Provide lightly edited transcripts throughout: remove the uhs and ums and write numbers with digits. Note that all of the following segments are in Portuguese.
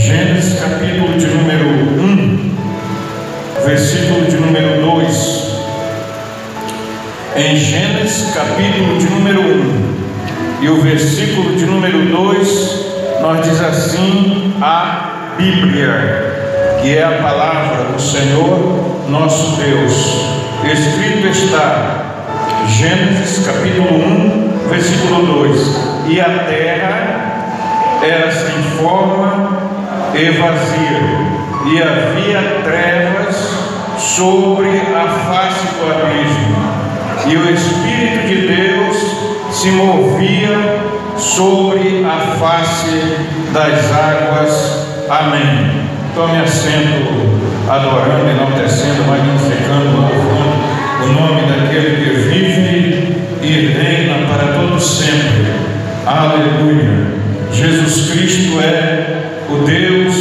Gênesis capítulo de número 1, versículo de número 2. Em Gênesis capítulo de número 1 e o versículo de número 2, nós diz assim a Bíblia, que é a palavra do Senhor nosso Deus. Escrito está, Gênesis capítulo 1, versículo 2: e a terra era sem forma e vazia, e havia trevas sobre a face do abismo, e o Espírito de Deus se movia sobre a face das águas. Amém. Tome assento, adorando, enaltecendo, magnificando, louvando o nome daquele que vive e reina para todo sempre. Aleluia. Jesus Cristo é o Deus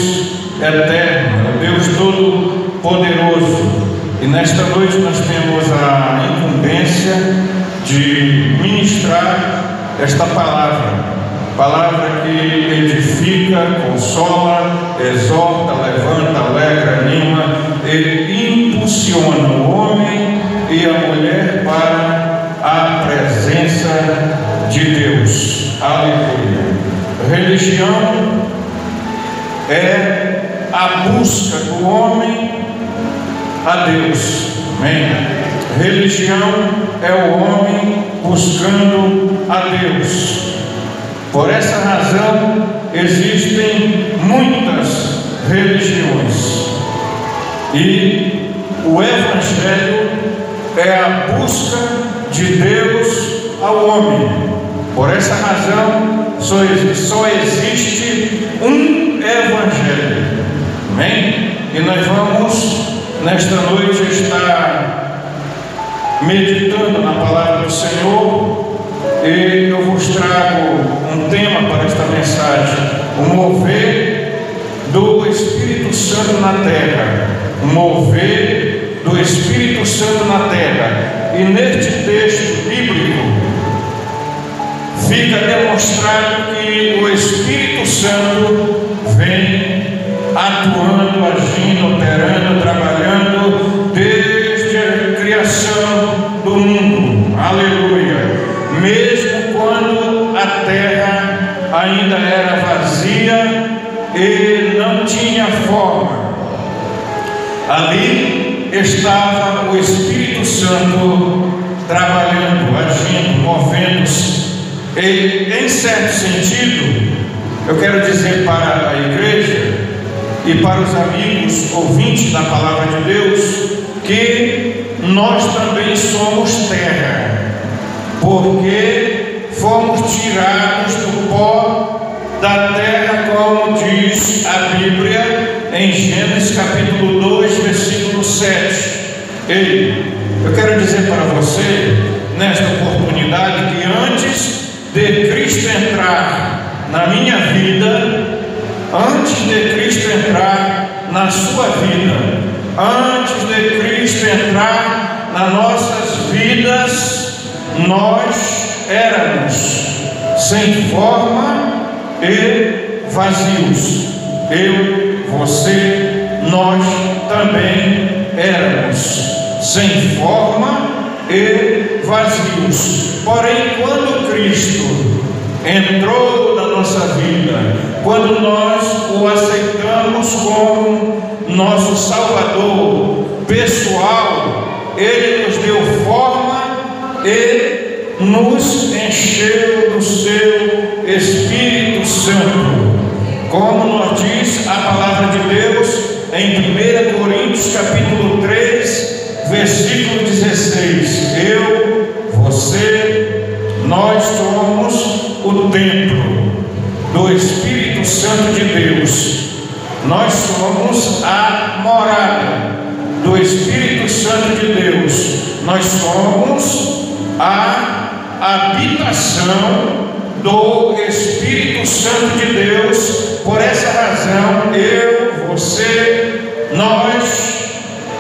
eterno, o Deus todo-poderoso. E nesta noite nós temos a incumbência de ministrar esta palavra que edifica, consola, exorta, levanta, alegra, anima e impulsiona o homem e a mulher para a presença de Deus. Aleluia. Religião é a busca do homem a Deus. Amém? Religião é o homem buscando a Deus. Por essa razão existem muitas religiões, e o Evangelho é a busca de Deus ao homem. Por essa razão só existe um Evangelho. Amém? E nós vamos nesta noite estar meditando na palavra do Senhor, e eu vos trago um tema para esta mensagem: o mover do Espírito Santo na terra. O mover do Espírito Santo na terra. E neste texto bíblico fica demonstrado que o Espírito Santo vem atuando, agindo, operando, trabalhando desde a criação do mundo. Aleluia. Mesmo quando a terra ainda era vazia e não tinha forma, ali estava o Espírito Santo trabalhando, agindo, movendo-se. E, em certo sentido, eu quero dizer para a igreja e para os amigos ouvintes da palavra de Deus que nós também somos terra, porque fomos tirados do pó da terra, como diz a Bíblia em Gênesis capítulo 2, versículo 7. Eu quero dizer para você, nesta oportunidade, que antes de Cristo entrar na minha vida, antes de Cristo entrar na sua vida, antes de Cristo entrar nas nossas vidas, nós éramos sem forma e vazios. Eu, você, nós também éramos sem forma e vazios. Porém, quando Cristo entrou na nossa vida, quando nós o aceitamos como nosso Salvador pessoal, Ele nos deu forma e nos encheu do seu Espírito Santo, como nos diz a palavra de Deus em 1 Coríntios capítulo 3, versículo 16. Eu, você, nós somos o templo do Espírito Santo de Deus. Nós somos a morada do Espírito Santo de Deus. Nós somos a habitação do Espírito Santo de Deus. Por essa razão, eu, você, nós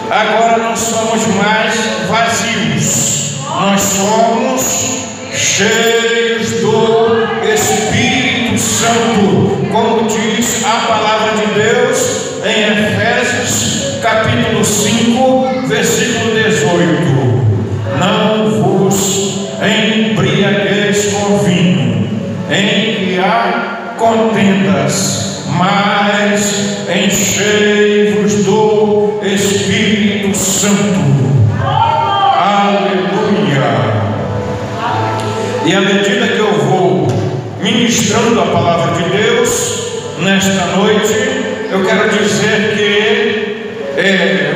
agora não somos mais vazios, nós somos cheios do Espírito Santo, como diz a palavra de Deus capítulo 5, versículo 18: não vos embriagueis com vinho, em que há contendas, mas enchei-vos do Espírito Santo. Aleluia! E à medida que eu vou ministrando a palavra de Deus nesta noite, eu quero dizer que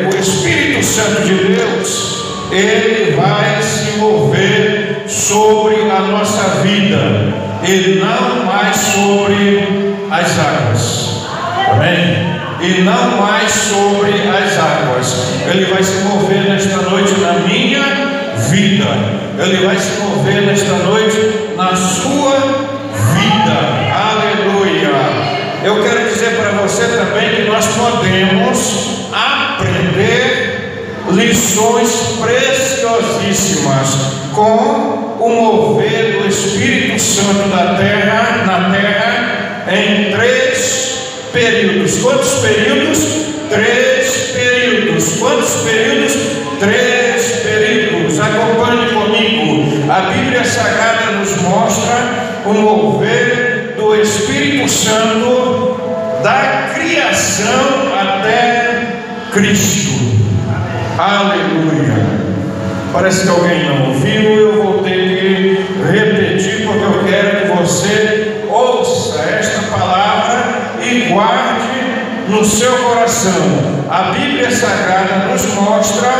o Espírito Santo de Deus, ele vai se mover sobre a nossa vida e não mais sobre as águas. Amém? E não mais sobre as águas. Ele vai se mover nesta noite na minha vida. Ele vai se mover nesta noite na sua vida. Aleluia! Eu quero dizer para você também que nós podemos aprender lições preciosíssimas com o mover do Espírito Santo na terra em 3 períodos. Quantos períodos? 3 períodos. Quantos períodos? 3 períodos. Acompanhe comigo. A Bíblia Sagrada nos mostra o mover do Espírito Santo da criação até Cristo. Aleluia! Parece que alguém não ouviu, eu vou ter que repetir, porque eu quero que você ouça esta palavra e guarde no seu coração. A Bíblia Sagrada nos mostra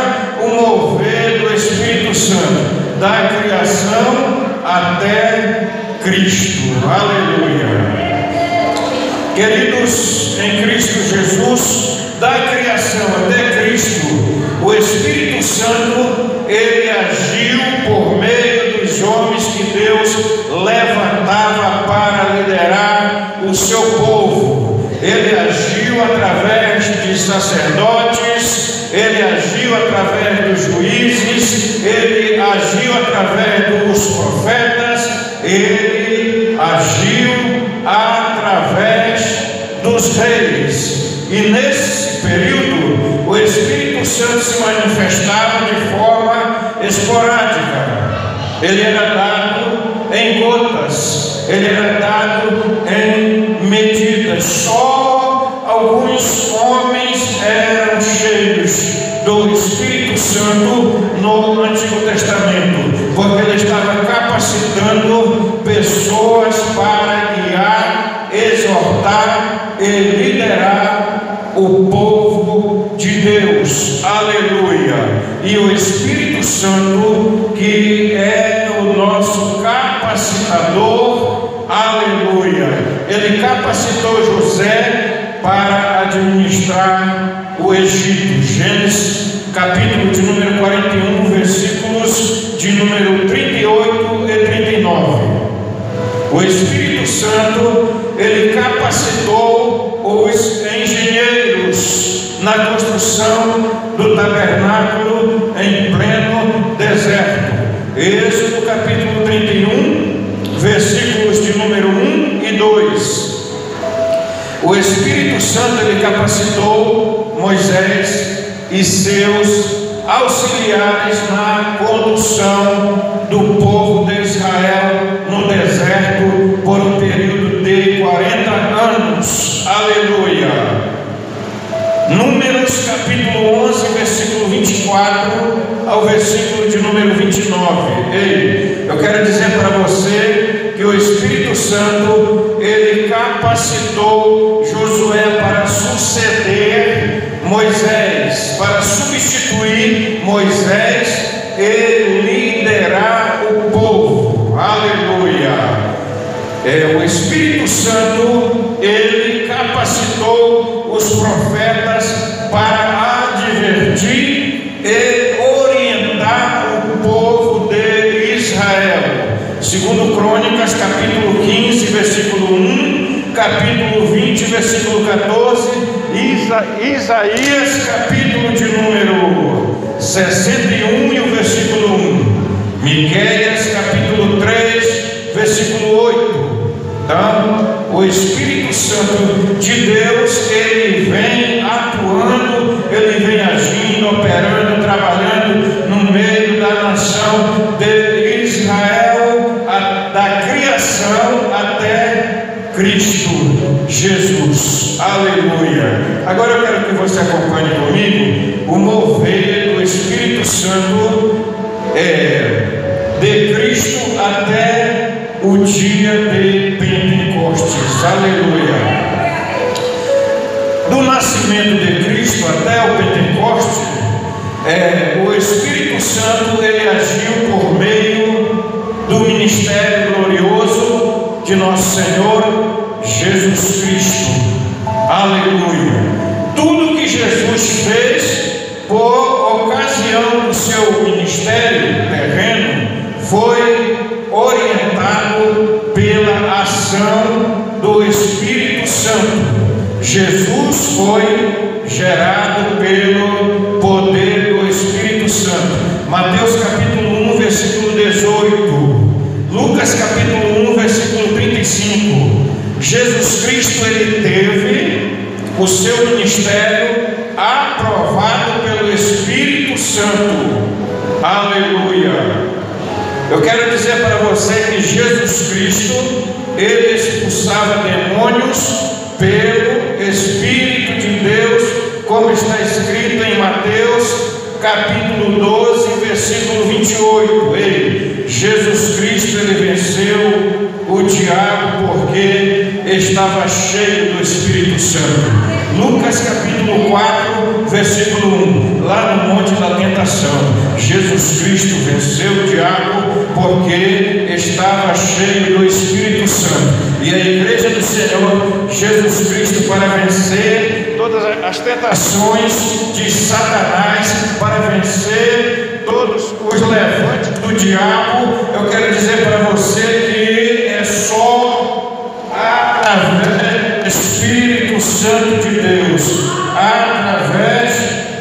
o mover do Espírito Santo da criação até Cristo. Aleluia! Queridos em Cristo Jesus, da criação até Cristo, o Espírito Santo, ele agiu por meio dos homens que Deus levantava para liderar o seu povo. Ele agiu através de sacerdotes, ele agiu através dos juízes, ele agiu através dos profetas, ele agiu através dos reis. E nesse período, o Espírito Santo se manifestava de forma esporádica. Ele era dado em gotas, ele era dado em medidas. Só alguns homens eram cheios do Espírito Santo no Antigo Testamento, porque ele estava capacitando pessoas para guiar, exortar e liderar o povo de Deus. Aleluia! E o Espírito Santo, que é o nosso capacitador, aleluia, ele capacitou José para administrar o Egito. Gênesis capítulo de número 41, versículos de número 38 e 39. O Espírito Santo, ele capacitou os engenheiros na construção do tabernáculo em pleno deserto. Êxodo capítulo 31, versículos de número 1 e 2. O Espírito Santo, ele capacitou Moisés e seus auxiliares na condução do povo de Israel no deserto por um período de 40 anos. Aleluia! Números capítulo 11, versículo 24 ao versículo de número 29. Ei, eu quero dizer para você que o Espírito Santo, ele capacitou Josué para suceder Moisés, para substituir Moisés e liderar o povo. Aleluia! O Espírito Santo, ele capacitou os profetas para advertir e orientar o povo de Israel. Segundo Crônicas, capítulo 15, versículo 1, capítulo 20, versículo 14, Isaías, capítulo de número 61 e o versículo 1, Miqueias, capítulo 3, versículo 8. Então, o Espírito Santo de Deus, ele vem atuando, ele vem Cristo Jesus. Aleluia. Agora eu quero que você acompanhe comigo o mover do Espírito Santo de Cristo até o dia de Pentecostes. Aleluia. Do nascimento de Cristo até o Pentecostes, o Espírito Santo ele agiu por meio do ministério glorioso de nosso Senhor Jesus Cristo. Aleluia. Tudo que Jesus fez por ocasião do seu ministério terreno foi orientado pela ação do Espírito Santo. Jesus foi gerado pelo poder do Espírito Santo. Mateus capítulo 1, versículo 18. Lucas capítulo 1, versículo 35. Jesus Cristo ele teve o seu ministério aprovado pelo Espírito Santo. Aleluia. Eu quero dizer para você que Jesus Cristo ele expulsava demônios pelo Espírito de Deus, como está escrito em Mateus capítulo 12, versículo 28. Jesus Cristo ele venceu o diabo porque estava cheio do Espírito Santo. Lucas capítulo 4, versículo 1, lá no monte da tentação, Jesus Cristo venceu o diabo porque estava cheio do Espírito Santo. E a igreja do Senhor Jesus Cristo, para vencer todas as tentações de Satanás, para vencer todos os levantes do diabo, eu quero dizer para você que é só através do Espírito Santo de Deus, através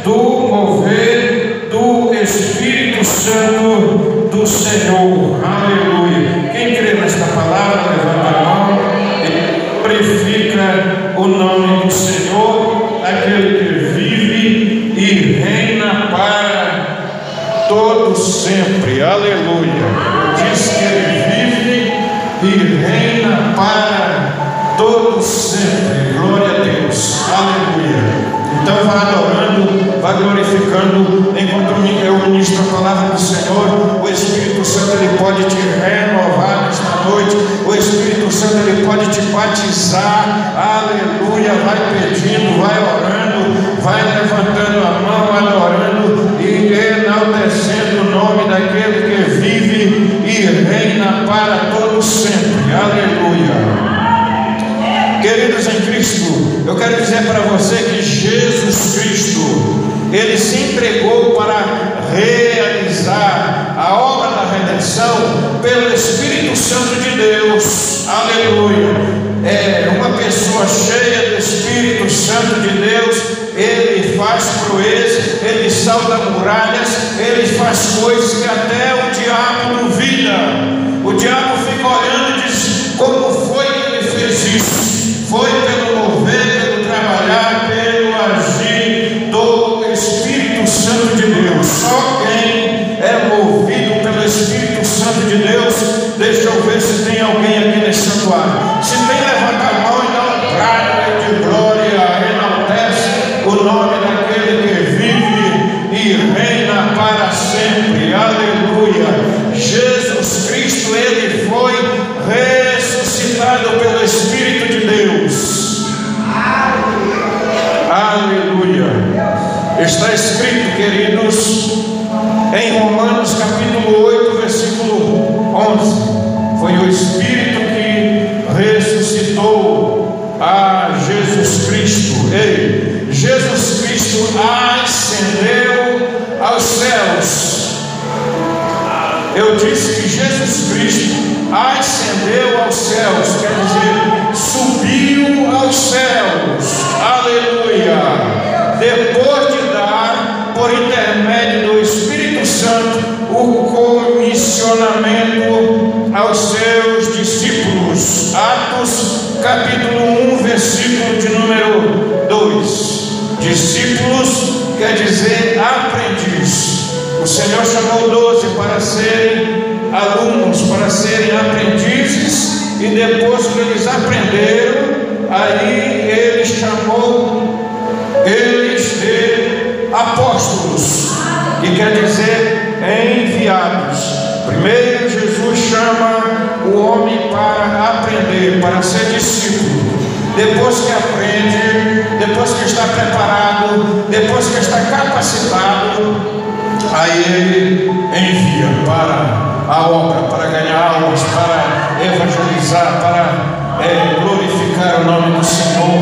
do mover do Espírito Santo do Senhor. Aleluia. Quem crê nesta palavra, levanta a mão e glorifica o nome do Senhor, aquele que vive e reina para todo sempre. Aleluia. Diz que ele vive e reina para todo sempre. Glória a Deus. Aleluia. Então vá adorando, vá glorificando. Enquanto eu ministro a palavra do Senhor, o Espírito Santo ele pode te renovar nesta noite. O Espírito Santo ele pode te batizar. Aleluia. Vai pedindo, vai orando, vai levantando a mão, adorando e enaltecendo o nome daquele que vive e reina para todo sempre. Aleluia. Queridos em Cristo, eu quero dizer para você que Jesus Cristo, ele se entregou para realizar a obra da redenção pelo Espírito Santo de Deus. Aleluia. Uma pessoa cheia do Espírito Santo de Deus, ele faz proezas, ele salta muralhas, ele faz coisas que até o diabo duvida. O diabo fica olhando e diz: como foi que ele fez isso? Foi pelo mover, pelo trabalhar, pelo agir do Espírito Santo de Deus. Só quem é movido pelo Espírito Santo de Deus, deixa eu ver se tem alguém aqui nesse santuário. Se tem, levanta a mão e dá um brado de glória, enaltece o nome daquele que vive e reina para sempre. Aleluia. Jesus Cristo, ele foi ressuscitado pelo Espírito de Deus. Aleluia. Está escrito, queridos, em Romanos capítulo 8, versículo 11, foi o Espírito que ressuscitou a Jesus Cristo. Jesus Cristo ascendeu aos céus. Eu disse que Jesus Cristo ascendeu aos céus, quer dizer, subiu aos céus. Aleluia. Depois de dar, por intermédio do Espírito Santo, o comissionamento aos seus discípulos. Atos capítulo 1, versículo de número 2. Discípulos quer dizer aprendiz. O Senhor chamou 12 para serem alunos, para serem aprendizes, e depois que eles aprenderam, aí ele chamou eles de apóstolos, que quer dizer enviados. Primeiro Jesus chama o homem para aprender, para ser discípulo. Depois que aprende, depois que está preparado, depois que está capacitado, aí ele envia para a obra, para ganhar almas, para evangelizar, para glorificar o nome do Senhor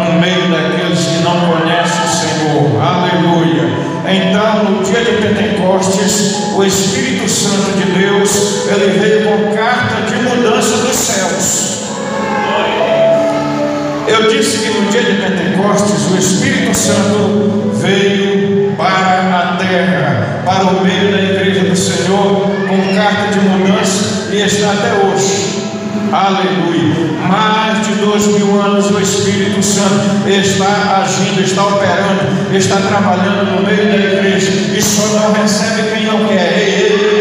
no meio daqueles que não conhecem o Senhor. Aleluia. Então, no dia de Pentecostes, o Espírito Santo de Deus, ele veio com carta de mudança dos céus. Eu disse que no dia de Pentecostes o Espírito Santo veio para a terra, para o meio da igreja do Senhor, com carta de mudança, e está até hoje. Aleluia. Mais de 2000 anos o Espírito Santo está agindo, está operando, está trabalhando no meio da igreja, e só não recebe quem não quer.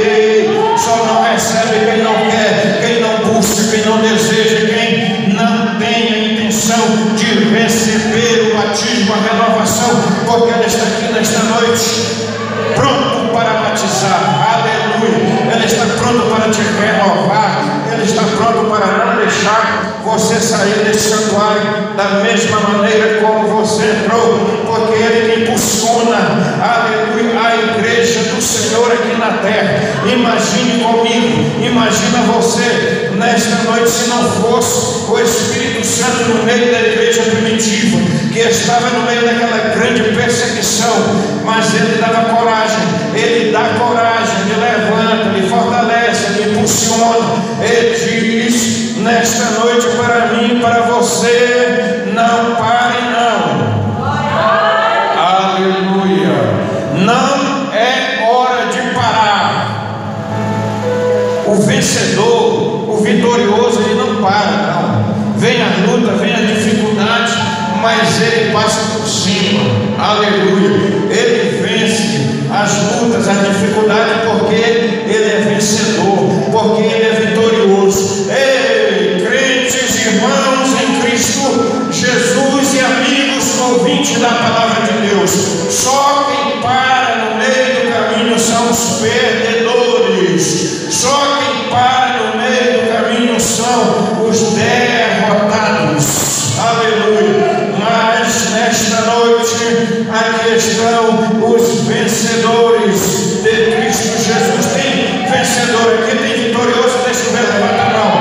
Só não recebe quem não quer, quem não busca, quem não deseja, quem não tem a intenção de receber o batismo, a renovação, porque ela está aqui nesta noite pronto para batizar. Aleluia. Ele está pronto para te renovar. Ele está pronto para não deixar você sair desse santuário da mesma maneira como você entrou, porque ele impulsiona, aleluia, a igreja do Senhor aqui na terra. Imagine comigo, imagina você nesta noite, se não fosse o Espírito Santo no meio da igreja primitiva, que estava no meio daquela grande perseguição, mas ele dava coragem, ele dá coragem, ele levanta, ele fortalece, ele impulsiona. Ele diz nesta noite para mim, para você: não pare não. Aleluia. Não é hora de parar. O vencedor, o vitorioso, ele não para não. Vem a luta, vem a dificuldade, mas ele passa por cima. Aleluia. Ele vence as lutas, a dificuldade, porque ele é vencedor, porque ele é vitorioso. Ei, crentes, irmãos em Cristo Jesus e amigos ouvintes da palavra de Deus, só quem para no meio do caminho são os perdedores. Só quem para no meio do caminho são os derrotados. Aleluia. Mas nesta noite aqui estão os vencedores de Cristo Jesus. Tem vencedor aqui, tem vitorioso. Deixa eu ver, levanta a mão.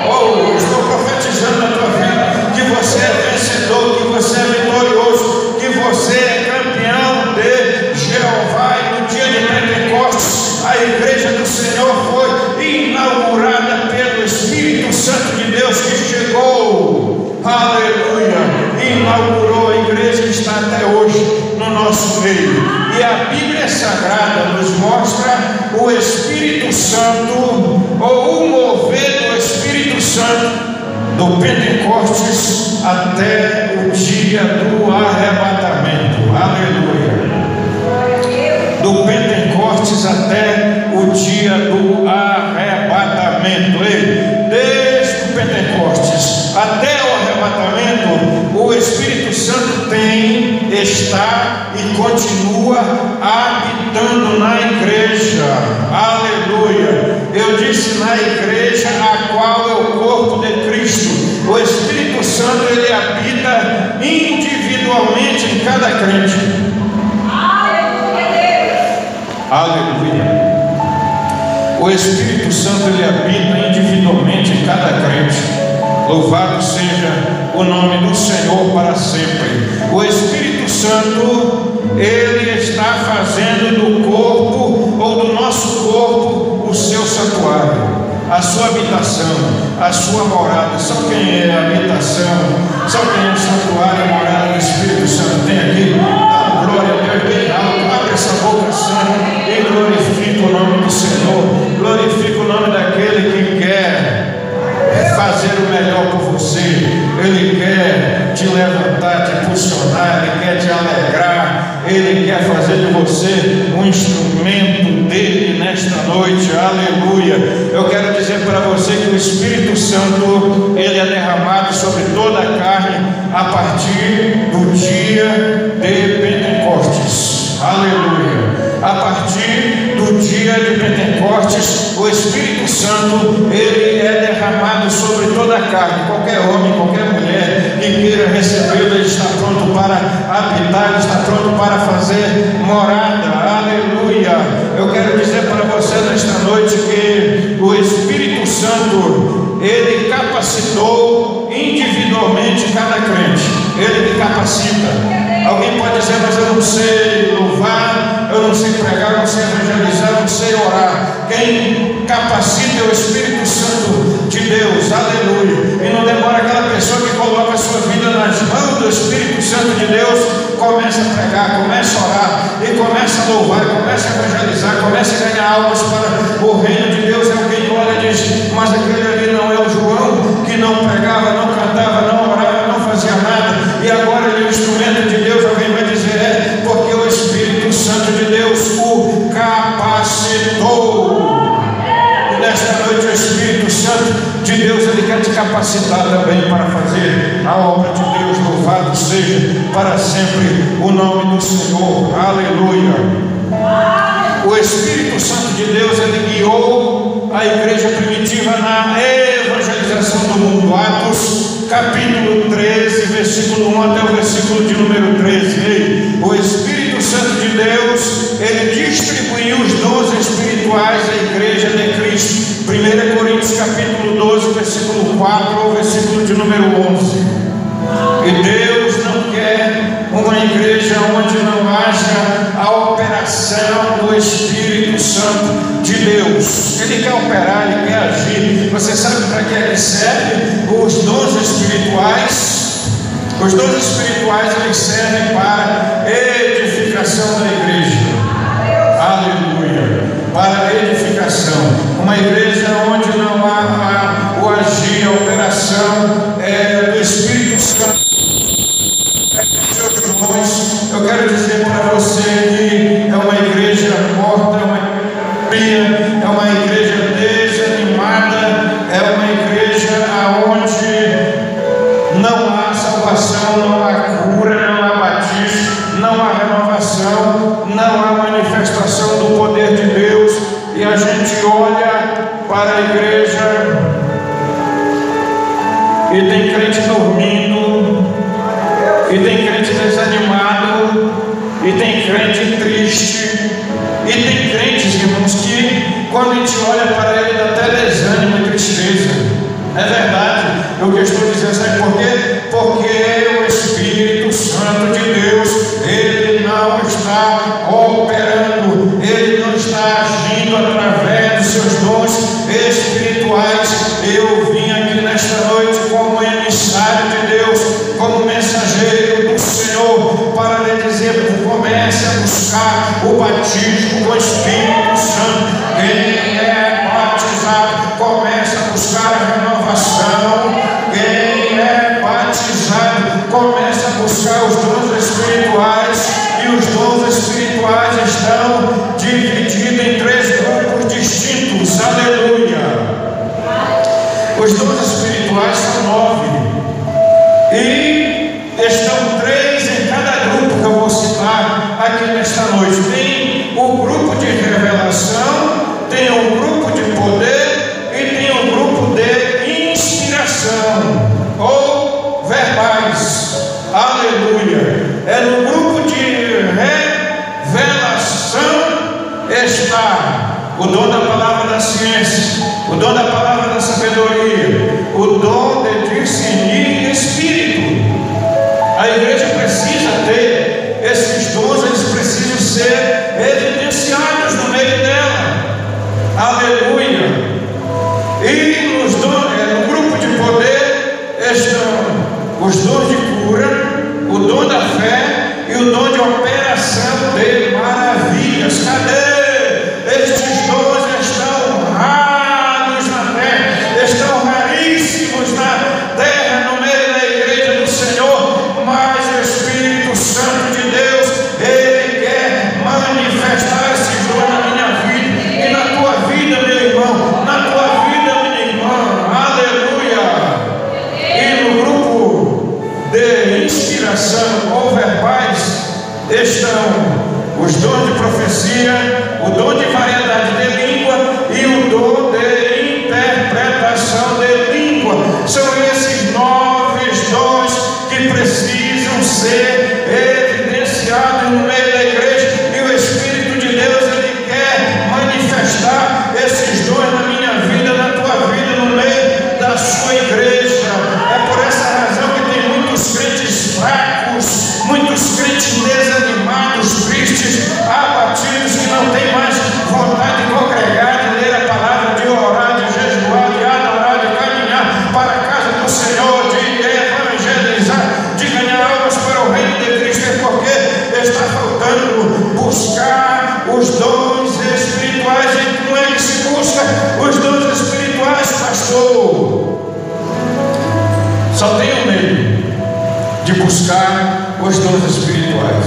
Oh, estou profetizando na tua vida que você é vencedor, que você é vitorioso, que você é campeão de Jeová. E no dia de Pentecostes, a igreja do Senhor foi inaugurada pelo Espírito Santo de Deus, que chegou, aleluia, inaugurou a igreja que está até hoje no nosso meio. E a Bíblia Sagrada nos mostra o Espírito Santo, ou o mover do Espírito Santo, do Pentecostes até o dia do arrebatamento. Aleluia. Do Pentecostes até o dia do arrebatamento. Desde o Pentecostes até o arrebatamento, o Espírito Santo está e continua habitando na igreja. Aleluia. Eu disse na igreja, a qual é o corpo de Cristo. O Espírito Santo, ele habita individualmente em cada crente. Aleluia. O Espírito Santo, ele habita individualmente em cada crente. Louvado seja o nome do Senhor para sempre. O Espírito Santo, ele está fazendo do corpo, ou do nosso corpo, o seu santuário, a sua habitação, a sua morada. Sabe quem é a habitação? Sabe quem é o santuário, a morada do Espírito Santo? Tem aqui. Dá glória a Deus bem alto. Abre essa boca santa e glorifica o nome do Senhor. Glorifica o nome daquele que quer fazer o melhor por você. Ele quer te levantar, te impulsionar, ele quer te alegrar, Ele quer fazer de você um instrumento dele nesta noite, aleluia. Eu quero dizer para você que o Espírito Santo, ele é derramado sobre toda a carne a partir do dia de Pentecostes, aleluia. A partir do dia de Pentecostes, o Espírito Santo, ele é derramado sobre toda a carne. Qualquer homem, qualquer mulher que queira recebê-lo, ele está pronto para habitar, ele está pronto para fazer morada, aleluia. Eu quero dizer para você nesta noite que o Espírito Santo, ele capacitou individualmente cada crente, ele me capacita. Alguém pode dizer, mas eu não sei louvar, eu não sei pregar, eu não sei evangelizar, eu não sei orar. Quem capacita é o Espírito Santo de Deus, aleluia. E não demora aquela pessoa que coloca a sua vida nas mãos do Espírito Santo de Deus, começa a pregar, começa a orar, e começa a louvar, começa a evangelizar, começa a ganhar almas para o reino de Deus. É alguém olha e diz, mas aquele ali não é o João, que não pregava, não cantava, não orava, não fazia nada, e agora ele é um instrumento de Deus. Alguém vai dizer, porque o Espírito Santo de Deus o capacitou. E nesta noite o Espírito Santo de Deus, ele quer te capacitar também para fazer a obra de Deus. Louvado seja para sempre o nome do Senhor, aleluia. O Espírito Santo de Deus, ele guiou a igreja primitiva na evangelização do mundo. Atos capítulo 13, versículo 1 até o versículo de número 13. O Espírito Santo de Deus, ele distribuiu os dons espirituais à igreja de Cristo. 1 Coríntios capítulo 12, versículo 4 ao versículo de número 11. E Deus não quer uma igreja onde não haja a operação do Espírito Santo de Deus. Ele quer operar, ele quer agir. Você sabe para que ele serve? Os dons espirituais. Os dons espirituais, eles servem para edificação da igreja. Aleluia. Para edificação. Uma igreja onde não há o agir, a operação do Espírito Santo. Eu quero dizer para você que é uma igreja morta, é uma igreja desanimada, é uma igreja onde não há salvação, não há cura, não há batismo, não há renovação, não há manifestação do poder de Deus. E a gente olha para a igreja e tem crente dormindo, e tem crente desanimado, e tem crente triste, e tem crentes, irmãos, que quando a gente olha para ele dá até desânimo e tristeza. É verdade. O que eu estou dizendo, sabe por quê? Porque o Espírito Santo de Deus, ele não está operando, ele não está agindo através dos seus dons espirituais. Eu vim aqui nesta noite como emissário de Deus, como mensageiro do Senhor, para lhe dizer, comece a buscar o batismo com o Espírito Santo. Quem é batizado, comece a buscar a renovação. Quem é batizado, comece a buscar os dons espirituais. E os dons espirituais estão divididos em 3 grupos distintos. Aleluia. Os dons espirituais são 9. E estão 3 em cada grupo que eu vou citar aqui nesta noite. Tem o grupo de revelação, tem o grupo de poder e tem o grupo de inspiração ou verbais. Aleluia. É no grupo de revelação está o dom da palavra da ciência, o dom da palavra da sabedoria, o dom de discernir espírito. A igreja precisa ter esses dons, eles precisam ser evidenciados no meio dela. Aleluia. E no grupo de poder estão os dons de cura, o dom da fé e o dom de operação de maravilhas. Cadê? Estes dons estão raros na terra, estão raríssimos na terra, no meio da inspiração ou verbais, estão os dons de profecia, o dom de variedade de língua e o dom de interpretação de língua. São esses 9 dons que precisam ser evidenciados no meio da igreja, e o Espírito de Deus, Ele quer manifestar esses dons na minha vida, na tua vida, no meio da sua igreja. É por essa razão que tem muitos crentes fracos, muitos crentes desanimados, tristes, abatidos, que não tem mais vontade de congregar, de ler a palavra, de orar, de jejuar, de adorar, de caminhar para a casa do Senhor, de evangelizar, de ganhar almas para o reino de Cristo. É porque está faltando buscar os dons espirituais. E como é que se busca os dons espirituais, pastor? Só tem um meio de buscar os dons espirituais: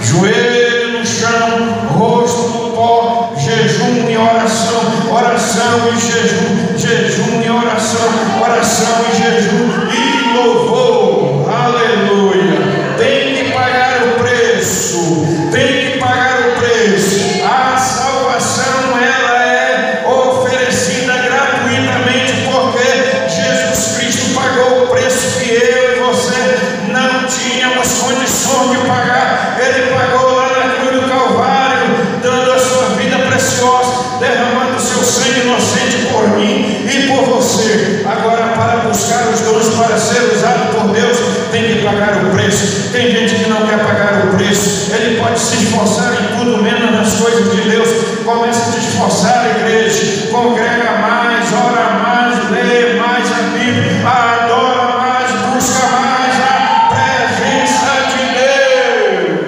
joelho no chão, rosto no pó, jejum e oração, oração e jejum, jejum e oração, oração e jejum e louvor. Aleluia! Tem que pagar o preço, tem que pagar o preço. A salvação, ela é oferecida gratuitamente, porque Jesus Cristo pagou o preço que eu e você não tínhamos condições de pagar. Ele pagou lá na cruz do Calvário, dando a sua vida preciosa, derramando o seu sangue inocente por mim e por você. Agora, para buscar os dons, para ser usado por Deus, tem que pagar o preço. Tem gente que não quer pagar o preço. Ele pode se esforçar em tudo menos nas coisas de Deus. Começa a se esforçar, igreja, congrega mais, ora mais, lê mais a Bíblia, adora mais, busca mais a presença de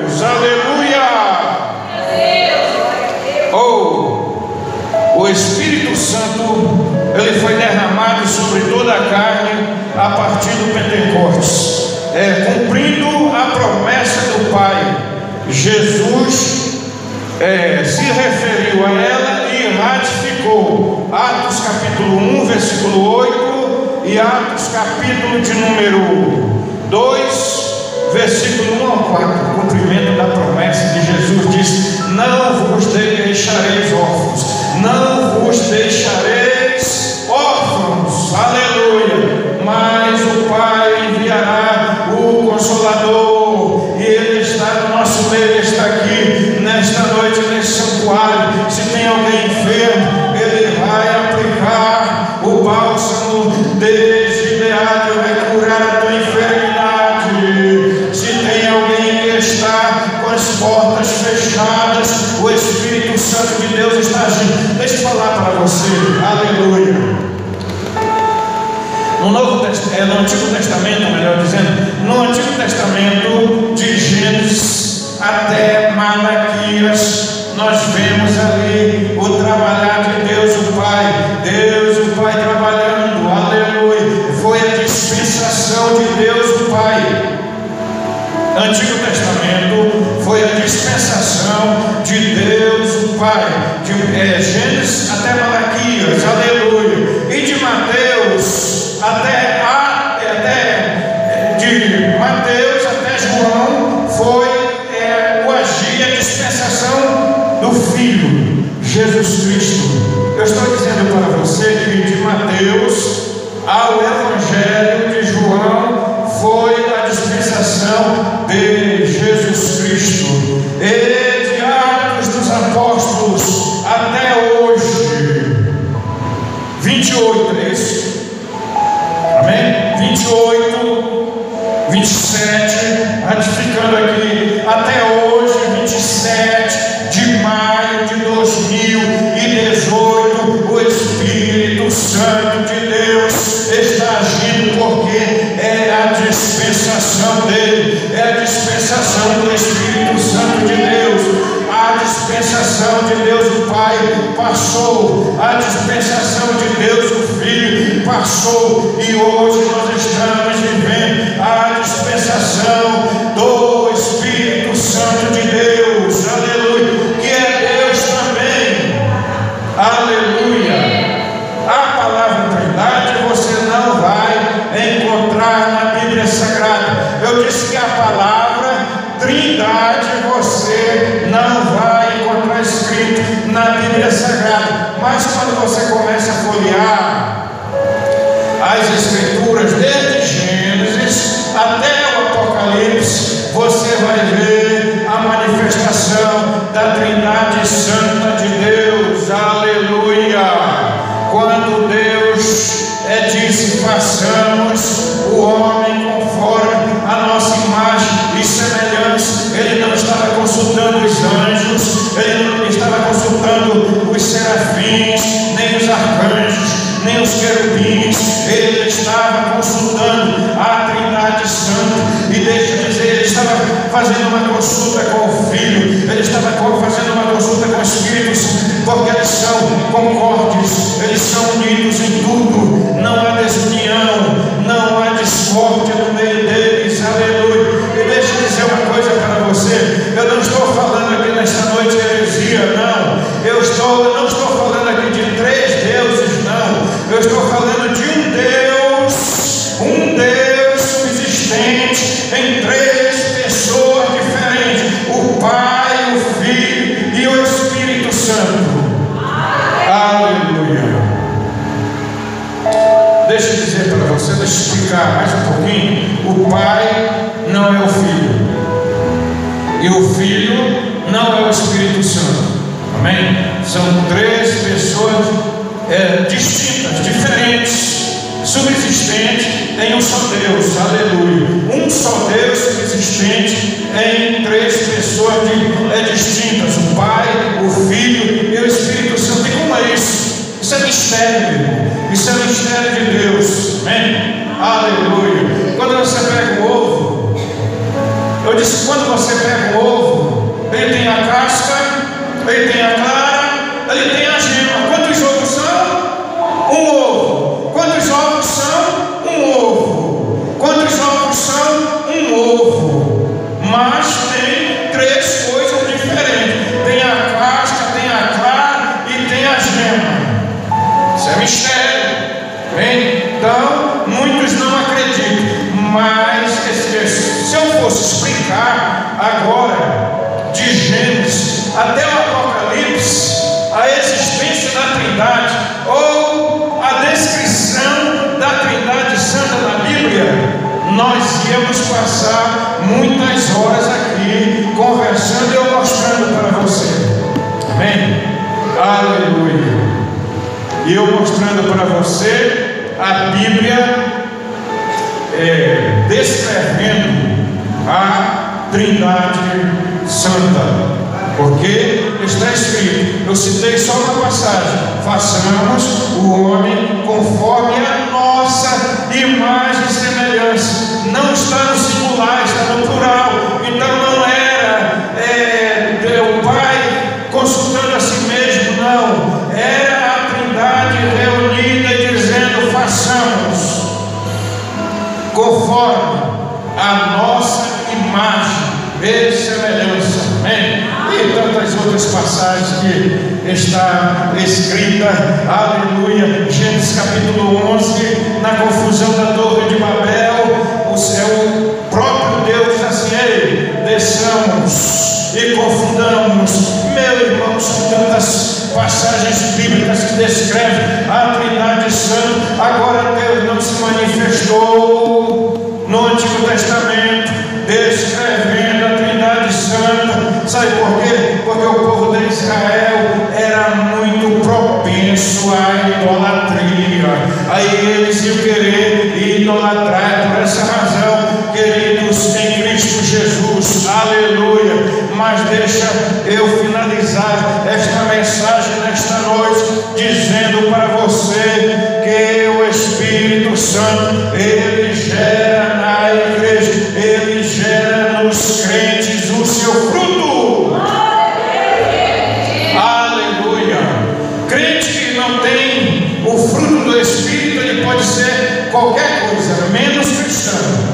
Deus. Aleluia! O Espírito Santo, ele foi derramado sobre toda a carne a partir do Pentecostes, cumprindo a promessa do Pai. Jesus se referiu a ela e ratificou. Atos capítulo 1, versículo 8, e Atos capítulo de número 2, versículo 1 ao 4, cumprimento da promessa de Jesus. Diz: não vos deixareis órfãos, não vos deixareis órfãos, aleluia, mas o Pai enviará o Consolador, e Ele está no nosso meio, está aqui nesta noite, nesse santuário. Se tem alguém enfermo, Ele vai aplicar o bálsamo de Gileade, vai curar a tua enfermidade. Se tem alguém que está com as portas fechadas, o Espírito Santo de Deus está agindo. Deixa eu falar para você, aleluia. No Antigo Testamento, melhor dizendo, no Antigo Testamento, de Gênesis até Malaquias, nós vemos ali o trabalhar de Deus o Pai trabalhando, aleluia. Foi a dispensação de Deus o Pai. Antigo Testamento foi a dispensação de Deus o Pai, de Gênesis até Malaquias, aleluia. E de Mateus de Mateus até João foi o agir, a dispensação do Filho Jesus Cristo. Eu estou dizendo para você que de Mateus ao Evangelho de João foi a dispensação de Jesus Cristo. E de Atos dos Apóstolos até hoje, 28, é isso? Amém? 28, 27, ratificando aqui, até hoje, 27 de maio de 2018, o Espírito Santo de Deus está agindo, porque é a dispensação dele, é a dispensação do Espírito Santo de Deus. A dispensação de Deus o Pai passou, a dispensação de Deus o Filho passou, e hoje nós estamos vivendo a dispensação do Espírito Santo de Deus, aleluia, que é Deus também, aleluia. A palavra verdade você não vai encontrar na Bíblia Sagrada. Eu Eu disse que a palavra Trindade você não vai encontrar escrito na Bíblia Sagrada, mas quando você começa a folhear as Escrituras, desde Gênesis até o Apocalipse, você vai ver a manifestação da Trindade Santa de Deus. Aleluia! Quando Deus disse: façamos o homem conforme a nossa imagem e semelhança, Ele não estava consultando os anjos, Ele não estava consultando os serafins, nem os arcanjos, nem os querubins. Ele estava consultando a Trindade Santa. E deixa eu dizer, Ele estava fazendo uma consulta com o Filho, Ele estava fazendo uma consulta com o Espírito Santo, porque eles são concordes, eles são unidos em tudo, não há desunião, não há discórdia no meio deles. Aleluia. E deixa eu dizer uma coisa para você, eu não estou falando aqui nesta noite heresia, não. Eu não estou falando aqui de três deuses, não. Eu estou falando de um Deus subsistente em três pessoas diferentes: o Pai, o Filho e o Espírito Santo. Aleluia. Deixa eu dizer para você, deixa eu explicar mais um pouquinho. O Pai não é o Filho, e o Filho não é o Espírito Santo. Amém? São três pessoas distintas, diferentes, subsistentes em um só Deus. Aleluia. Um só Deus subsistente em três pessoas distintas: o Pai, o Filho e o Espírito Santo. E como é isso? Isso é mistério, meu irmão. Isso é mistério de Deus. Amém? Aleluia. Quando você pega o ovo, eu disse, quando você pega o ovo, ele tem a casca, ele tem a clara, ele tem a gema. Quantos ovos são? Um ovo. Quantos ovos são? Um ovo. Quantos ovos são? Um ovo. Mas tem três coisas diferentes: tem a casca, tem a clara e tem a gema. Isso é mistério. Bem, então muitos não acreditam, mas se eu fosse explicar agora de Gênesis até o Apocalipse a existência da Trindade, ou a descrição da Trindade Santa na Bíblia, nós íamos passar muitas horas aqui conversando e eu mostrando para você. Amém? Aleluia. E eu mostrando para você a Bíblia descrevendo a Trindade Santa, porque está escrito, eu citei só uma passagem: façamos o homem conforme a nossa imagem e semelhança. Não está no singular, está no plural. Então não era o Pai consultando a si mesmo, não. Era a Trindade reunida e dizendo: façamos conforme a nossa imagem e semelhança. Amém? E tantas outras passagens que está escrita. Aleluia. Gênesis capítulo 11, na confusão da torre de Babel, o próprio Deus diz assim: ei, desçamos e confundamos. Meu irmão, são tantas passagens bíblicas que descrevem a Trindade Santa. Agora Deus não se manifestou no Antigo Testamento descrevendo a Trindade Santa. Sabe por quê? Porque o povo de Israel era muito propenso à idolatria. Aí eles iam querer idolatrar. Por essa razão, queridos, em Cristo Jesus, aleluia. Mas deixa eu finalizar esta mensagem nesta noite dizendo para você que o Espírito Santo, ele gera na igreja, ele gera nos crentes o seu fruto. Aleluia. Crente que não tem o fruto do Espírito, ele pode ser qualquer coisa, menos cristão.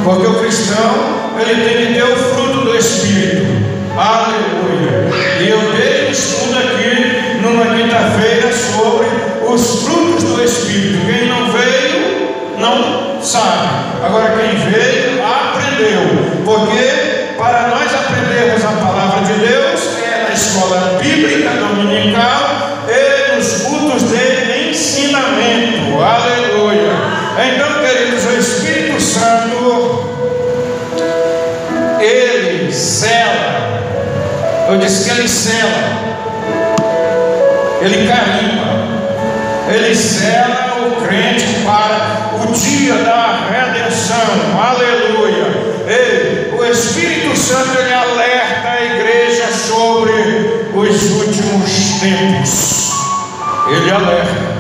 Porque o cristão, ele tem que ter o fruto do Espírito. Aleluia. E eu dei um estudo aqui numa quinta-feira sobre os frutos do Espírito. Quem não veio, não sabe. Agora quem veio, Porque para nós aprendermos a palavra de Deus é na escola bíblica dominical e nos cultos de ensinamento. Aleluia! Então, queridos, o Espírito Santo, ele sela. Eu disse que ele sela, ele carimba, ele sela o crente para o dia da redenção. Aleluia! O Espírito Santo, ele alerta a igreja sobre os últimos tempos. Ele alerta.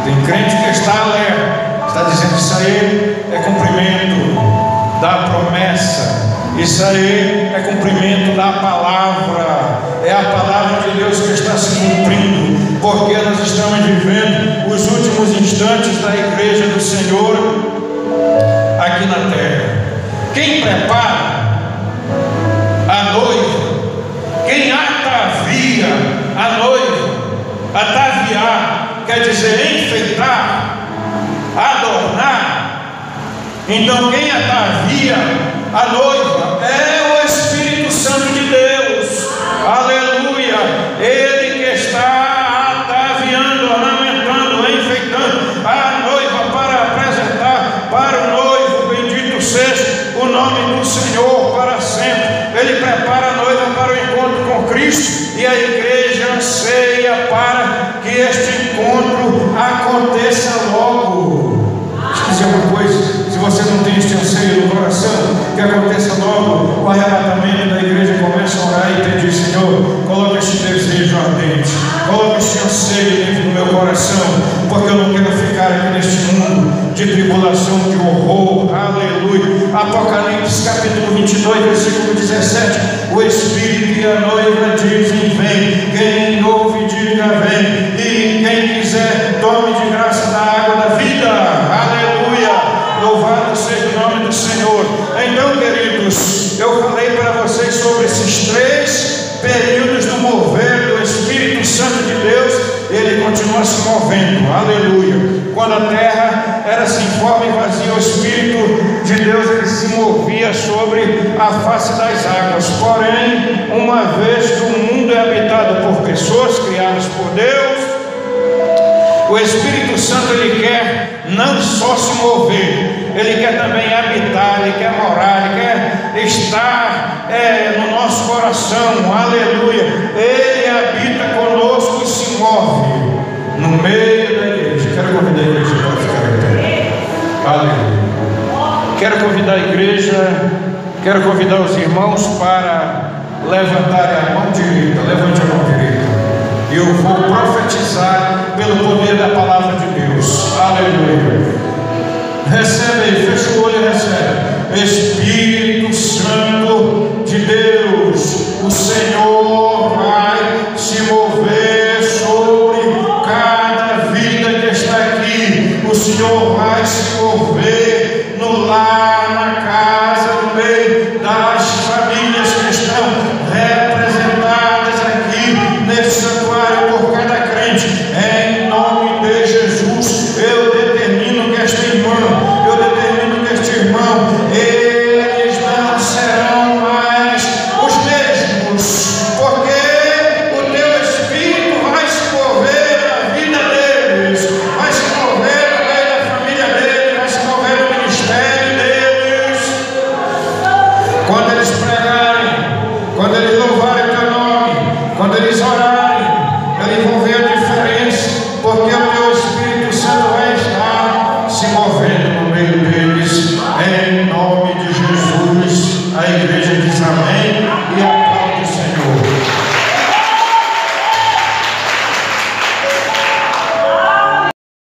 Tem crente que está alerta, está dizendo: isso aí é cumprimento da promessa, isso aí é cumprimento da palavra, é a palavra de Deus que está se cumprindo, porque nós estamos vivendo os últimos instantes da igreja do Senhor aqui na terra. Quem prepara a noiva, quem atavia a noiva, ataviar quer dizer enfeitar, adornar. Então quem atavia a noiva é o Espírito Santo de Deus. Aleluia! Ele que está ataviando, ornamentando, enfeitando a noiva para apresentar para o noivo. Bendito seja o nome do Senhor para sempre. Ele prepara a noiva para o encontro com Cristo, e a igreja anseia para que este encontro aconteça logo. Deixa eu dizer uma coisa: se você não tem este anseio no coração, que aconteça logo o arrebatamento da igreja, começa a orar e pedir: Senhor, coloca este desejo ardente, coloca este anseio dentro do meu coração, porque eu não quero ficar aqui neste mundo de tribulação, de horror. Aleluia! Apocalipse capítulo 22, versículo 17: o Espírito e a noiva dizem: vem. Quem ouve, diga: vem. E quem quiser, tome de graça da água da vida. Aleluia! Louvado seja o nome do Senhor. Então, queridos, eu falei para vocês sobre esses 3 períodos do mover do Espírito Santo de Deus. Ele continua se movendo. Aleluia! Quando a terra era sem forma e vazia, o Espírito de Deus, ele se movia sobre a face das águas. Porém, uma vez que o mundo é habitado por pessoas criadas por Deus, o Espírito Santo, ele quer não só se mover, ele quer também habitar, ele quer morar, ele quer estar no nosso coração. Aleluia! Ele habita conosco e se move no meio da igreja. Quero convidar a igreja para ficar em pé. Aleluia! Quero convidar a igreja, quero convidar os irmãos para levantarem a mão direita. Levante a mão direita. E eu vou profetizar pelo poder da palavra de Deus. Aleluia! Recebe aí, fecha o olho e recebe. Espírito Santo de Deus, o Senhor